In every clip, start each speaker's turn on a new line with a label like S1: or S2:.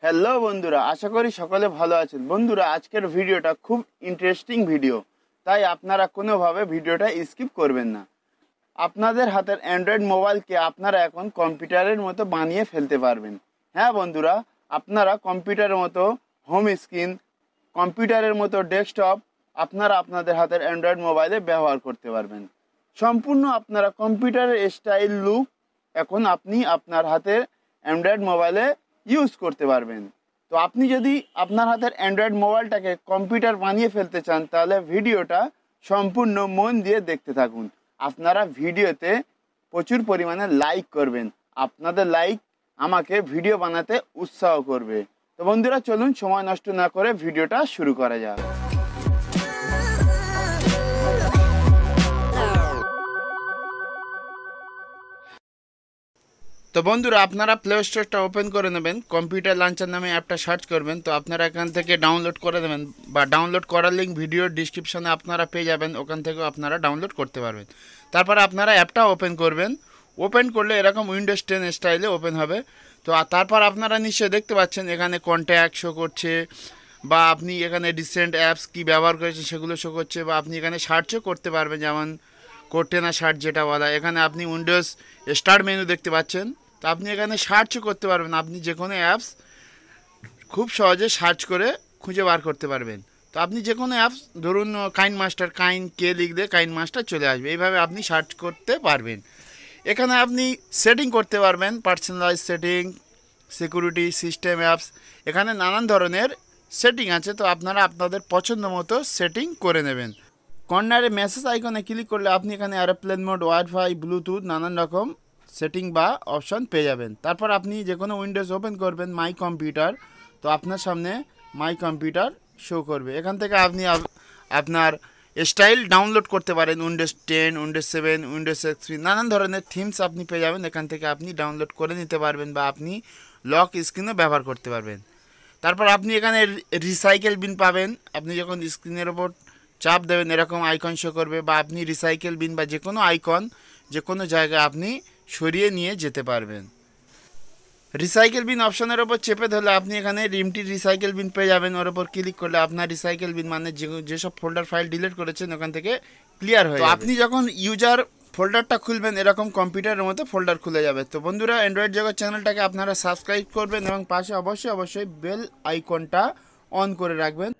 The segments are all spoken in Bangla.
S1: হ্যালো বন্ধুরা, আশা করি সকলে ভালো আছেন। বন্ধুরা, আজকের ভিডিওটা খুব ইন্টারেস্টিং ভিডিও, তাই আপনারা কোনোভাবে ভিডিওটা স্কিপ করবেন না। আপনাদের হাতের অ্যান্ড্রয়েড মোবাইলকে আপনারা এখন কম্পিউটারের মতো বানিয়ে ফেলতে পারবেন। হ্যাঁ বন্ধুরা, আপনারা কম্পিউটারের মতো হোম স্ক্রিন, কম্পিউটারের মতো ডেস্কটপ আপনারা আপনাদের হাতের অ্যান্ড্রয়েড মোবাইলে ব্যবহার করতে পারবেন। সম্পূর্ণ আপনারা কম্পিউটারের স্টাইল লুক এখন আপনি আপনার হাতের অ্যান্ড্রয়েড মোবাইলে ইউজ করতে পারবেন। তো আপনি যদি আপনার হাতের অ্যান্ড্রয়েড মোবাইলটাকে কম্পিউটার বানিয়ে ফেলতে চান, তাহলে ভিডিওটা সম্পূর্ণ মন দিয়ে দেখতে থাকুন। আপনারা ভিডিওতে প্রচুর পরিমাণে লাইক করবেন। আপনাদের লাইক আমাকে ভিডিও বানাতে উৎসাহ করবে। তো বন্ধুরা, চলুন সময় নষ্ট না করে ভিডিওটা শুরু করা যাক। তো বন্ধুরা, আপনারা প্লে স্টোরটা ওপেন করে নেবেন, কম্পিউটার লঞ্চার নামে অ্যাপটা সার্চ করবেন। তো আপনারা এখান থেকে ডাউনলোড করে দেবেন, বা ডাউনলোড করার লিঙ্ক ভিডিওর ডিসক্রিপশনে আপনারা পেয়ে যাবেন, ওখান থেকেও আপনারা ডাউনলোড করতে পারবেন। তারপরে আপনারা অ্যাপটা ওপেন করবেন। ওপেন করলে এরকম উইন্ডোজ 10 স্টাইলে ওপেন হবে। তো তারপর আপনারা নিশ্চয়ই দেখতে পাচ্ছেন এখানে কন্ট্যাক্ট শো করছে, বা আপনি এখানে রিসেন্ট অ্যাপস কী ব্যবহার করেছেন সেগুলো শো করছে, বা আপনি এখানে সার্চও করতে পারবেন, যেমন কোর্টেনা সার্চ যেটা বলা। এখানে আপনি উইন্ডোজ স্টার্ট মেনু দেখতে পাচ্ছেন। তো আপনি এখানে সার্চও করতে পারবেন, আপনি যে কোনো অ্যাপস খুব সহজে সার্চ করে খুঁজে বার করতে পারবেন। তো আপনি যে কোনো অ্যাপস, ধরুন কাইন মাস্টার, কাইন কে লিখলে কাইন মাস্টার চলে আসবে, এইভাবে আপনি সার্চ করতে পারবেন। এখানে আপনি সেটিং করতে পারবেন, personalize setting, security, system apps, এখানে নানান ধরনের সেটিং আছে। তো আপনারা আপনাদের পছন্দ মতো সেটিং করে নেবেন। কর্নারে মেসেজ আইকনে ক্লিক করলে আপনি এখানে এরোপ্লেন মোড, ওয়াইফাই, ব্লুটুথ নানান রকম সেটিং বা অপশন পেয়ে যাবেন। তারপর আপনি যে কোনো উইন্ডোজ ওপেন করবেন, মাই কম্পিউটার, তো আপনার সামনে মাই কম্পিউটার শো করবে। এখান থেকে আপনি আপনার স্টাইল ডাউনলোড করতে পারেন, উইন্ডোজ 10, উইন্ডোজ 7, উইন্ডোজ XP, নানান ধরনের থিমস আপনি পেয়ে যাবেন। এখান থেকে আপনি ডাউনলোড করে নিতে পারবেন, বা আপনি লক স্ক্রিনও ব্যবহার করতে পারবেন। তারপর আপনি এখানে রিসাইকেল বিন পাবেন। আপনি যখন স্ক্রিনের ওপর চাপ দেবেন এরকম আইকন শো করবে, বা আপনি রিসাইকেল বিন বা যে কোনো আইকন যে কোনো জায়গায় আপনি সরিয়ে নিয়ে যেতে পারবেন। রিসাইকেল বিন অপশনের ওপর চেপে ধরলে আপনি এখানে রিমটি রিসাইকেল বিন পেয়ে যাবেন। ওর ওপর ক্লিক করলে আপনার রিসাইকেল বিন মানে যেসব ফোল্ডার ফাইল ডিলিট করেছেন ওখান থেকে ক্লিয়ার হয়ে যাবে। আপনি যখন ইউজার ফোল্ডারটা খুলবেন এরকম কম্পিউটারের মতো ফোল্ডার খুলে যাবে। তো বন্ধুরা, অ্যান্ড্রয়েড জগৎ চ্যানেলটাকে আপনারা সাবস্ক্রাইব করবেন এবং পাশে অবশ্যই বেল আইকনটা অন করে রাখবেন।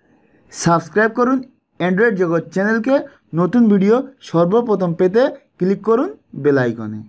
S1: সাবস্ক্রাইব করুন অ্যান্ড্রয়েড জগৎ চ্যানেলকে। নতুন ভিডিও সর্বপ্রথম পেতে ক্লিক করুন বেল আইকনে।